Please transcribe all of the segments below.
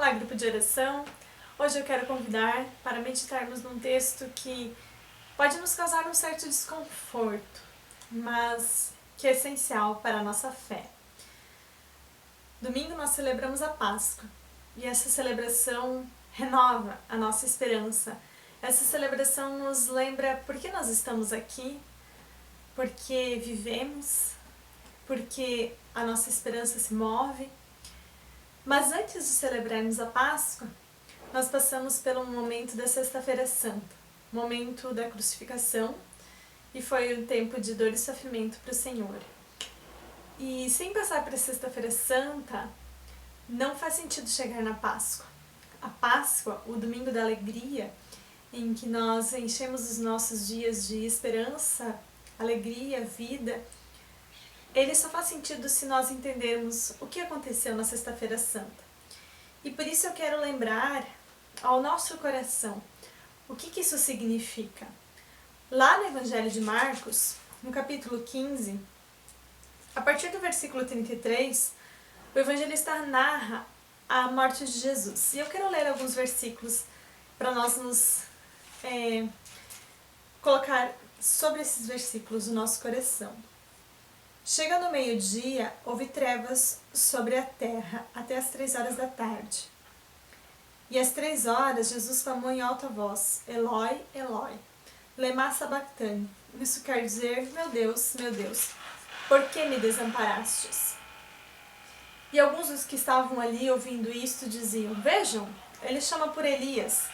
Olá, grupo de oração! Hoje eu quero convidar para meditarmos num texto que pode nos causar um certo desconforto, mas que é essencial para a nossa fé. Domingo nós celebramos a Páscoa e essa celebração renova a nossa esperança. Essa celebração nos lembra por que nós estamos aqui, por que vivemos, porque a nossa esperança se move. Mas antes de celebrarmos a Páscoa, nós passamos pelo momento da Sexta-feira Santa, momento da crucificação, e foi um tempo de dor e sofrimento para o Senhor. E sem passar para a Sexta-feira Santa, não faz sentido chegar na Páscoa. A Páscoa, o domingo da alegria, em que nós enchemos os nossos dias de esperança, alegria, vida, ele só faz sentido se nós entendermos o que aconteceu na Sexta-feira Santa. E por isso eu quero lembrar ao nosso coração o que isso significa. Lá no Evangelho de Marcos, no capítulo 15, a partir do versículo 33, o evangelista narra a morte de Jesus. E eu quero ler alguns versículos para nós nos colocar sobre esses versículos no nosso coração. Chega no meio-dia, houve trevas sobre a terra até as 3 horas da tarde. E às 3 horas, Jesus clamou em alta voz: Eloi, Eloi, lema sabachthani. Isso quer dizer: meu Deus, por que me desamparastes? E alguns dos que estavam ali ouvindo isto diziam: vejam, ele chama por Elias.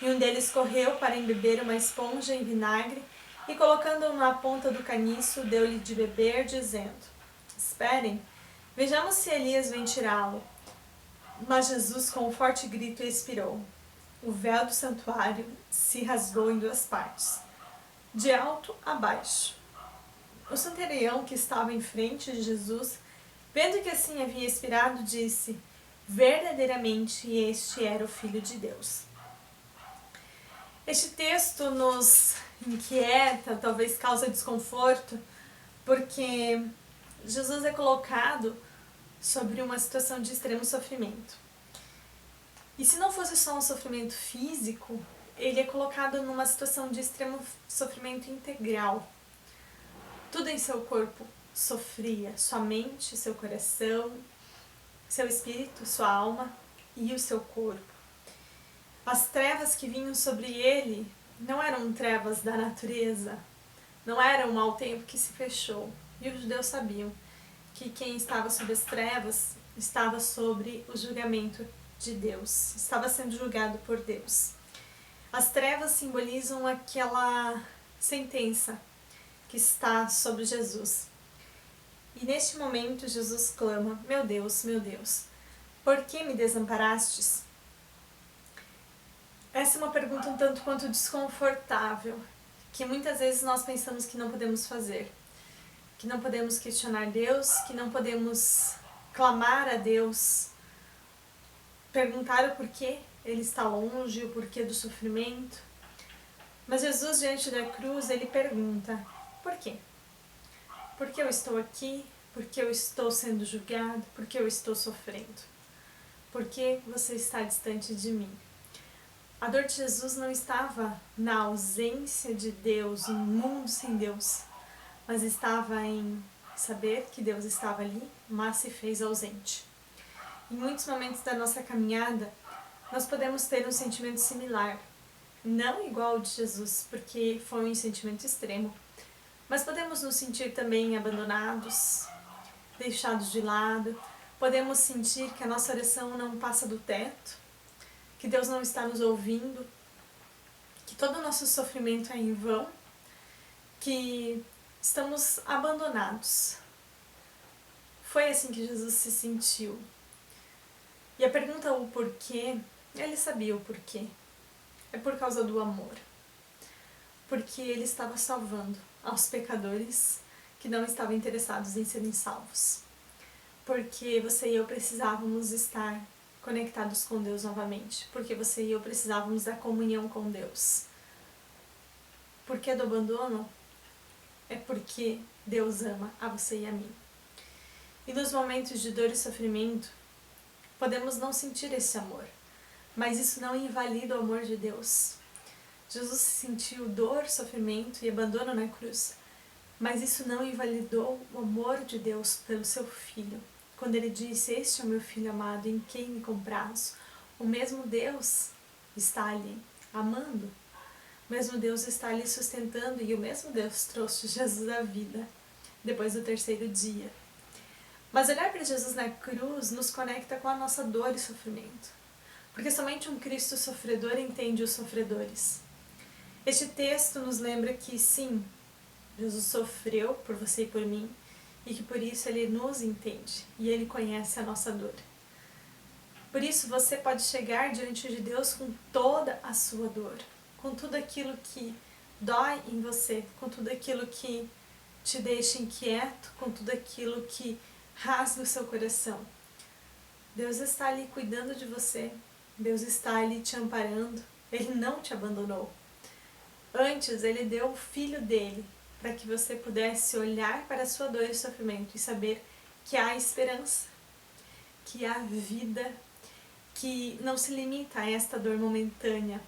E um deles correu para embeber uma esponja em vinagre e, colocando-o na ponta do caniço, deu-lhe de beber, dizendo: esperem, vejamos se Elias vem tirá-lo. Mas Jesus, com um forte grito, expirou. O véu do santuário se rasgou em 2 partes, de alto a baixo. O centurião que estava em frente de Jesus, vendo que assim havia expirado, disse: verdadeiramente este era o Filho de Deus. Este texto nos inquieta, talvez causa desconforto, porque Jesus é colocado sobre uma situação de extremo sofrimento. E se não fosse só um sofrimento físico, ele é colocado numa situação de extremo sofrimento integral. Tudo em seu corpo sofria, sua mente, seu coração, seu espírito, sua alma e o seu corpo. As trevas que vinham sobre ele não eram trevas da natureza, não era um mau tempo que se fechou. E os judeus sabiam que quem estava sob as trevas estava sobre o julgamento de Deus, estava sendo julgado por Deus. As trevas simbolizam aquela sentença que está sobre Jesus. E neste momento Jesus clama: meu Deus, por que me desamparastes? Essa é uma pergunta um tanto quanto desconfortável, que muitas vezes nós pensamos que não podemos fazer, que não podemos questionar Deus, que não podemos clamar a Deus, perguntar o porquê Ele está longe, o porquê do sofrimento. Mas Jesus, diante da cruz, Ele pergunta: por quê? Por que eu estou aqui? Por que eu estou sendo julgado? Por que eu estou sofrendo? Por que você está distante de mim? A dor de Jesus não estava na ausência de Deus, um mundo sem Deus, mas estava em saber que Deus estava ali, mas se fez ausente. Em muitos momentos da nossa caminhada, nós podemos ter um sentimento similar, não igual ao de Jesus, porque foi um sentimento extremo, mas podemos nos sentir também abandonados, deixados de lado, podemos sentir que a nossa oração não passa do teto, que Deus não está nos ouvindo, que todo o nosso sofrimento é em vão, que estamos abandonados. Foi assim que Jesus se sentiu. E a pergunta o porquê, ele sabia o porquê. É por causa do amor. Porque ele estava salvando aos pecadores que não estavam interessados em serem salvos. Porque você e eu precisávamos estar conectados com Deus novamente. Porque você e eu precisávamos da comunhão com Deus. Por que do abandono? É porque Deus ama a você e a mim. E nos momentos de dor e sofrimento, Podemos não sentir esse amor, mas isso não invalida o amor de Deus. Jesus sentiu dor, sofrimento e abandono na cruz, mas isso não invalidou o amor de Deus pelo seu Filho. Quando ele disse, este é o meu Filho amado, em quem me comprazo, o mesmo Deus está ali, amando. O mesmo Deus está ali sustentando e o mesmo Deus trouxe Jesus à vida depois do terceiro dia. Mas olhar para Jesus na cruz nos conecta com a nossa dor e sofrimento, porque somente um Cristo sofredor entende os sofredores. Este texto nos lembra que sim, Jesus sofreu por você e por mim, e que por isso Ele nos entende e Ele conhece a nossa dor. Por isso você pode chegar diante de Deus com toda a sua dor, com tudo aquilo que dói em você, com tudo aquilo que te deixa inquieto, com tudo aquilo que rasga o seu coração. Deus está ali cuidando de você, Deus está ali te amparando, Ele não te abandonou. Antes, Ele deu o Filho dele para que você pudesse olhar para a sua dor e sofrimento e saber que há esperança, que há vida, que não se limita a esta dor momentânea,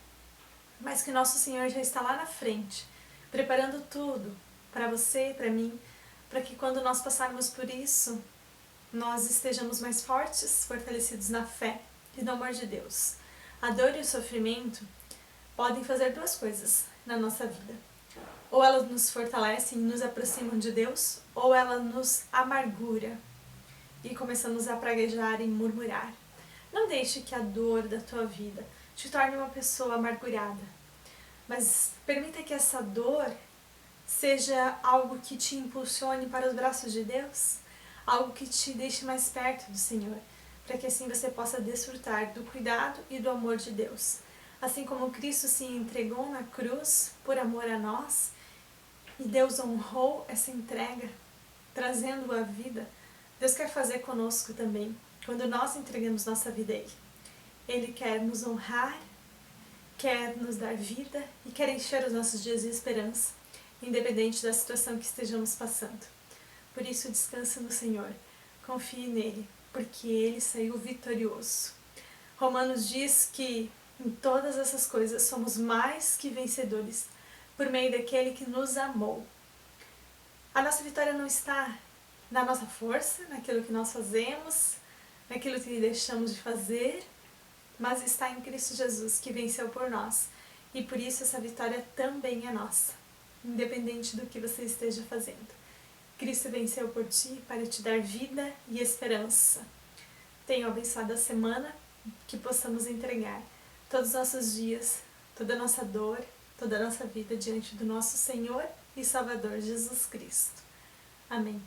mas que nosso Senhor já está lá na frente, preparando tudo para você e para mim, para que quando nós passarmos por isso, nós estejamos mais fortes, fortalecidos na fé e no amor de Deus. A dor e o sofrimento podem fazer duas coisas na nossa vida. Ou elas nos fortalecem e nos aproximam de Deus, ou ela nos amargura e começamos a praguejar e murmurar. Não deixe que a dor da tua vida te torne uma pessoa amargurada, mas permita que essa dor seja algo que te impulsione para os braços de Deus, algo que te deixe mais perto do Senhor, para que assim você possa desfrutar do cuidado e do amor de Deus. Assim como Cristo se entregou na cruz por amor a nós, e Deus honrou essa entrega, trazendo-o à vida, Deus quer fazer conosco também, quando nós entregamos nossa vida a Ele. Ele quer nos honrar, quer nos dar vida e quer encher os nossos dias de esperança, independente da situação que estejamos passando. Por isso, descanse no Senhor, confie nele, porque Ele saiu vitorioso. Romanos diz que em todas essas coisas somos mais que vencedores, por meio daquele que nos amou. A nossa vitória não está na nossa força, naquilo que nós fazemos, naquilo que deixamos de fazer, mas está em Cristo Jesus, que venceu por nós. E por isso essa vitória também é nossa, independente do que você esteja fazendo. Cristo venceu por ti para te dar vida e esperança. Tenha uma abençoada semana, que possamos entregar todos os nossos dias, toda a nossa dor, toda a nossa vida diante do nosso Senhor e Salvador Jesus Cristo. Amém.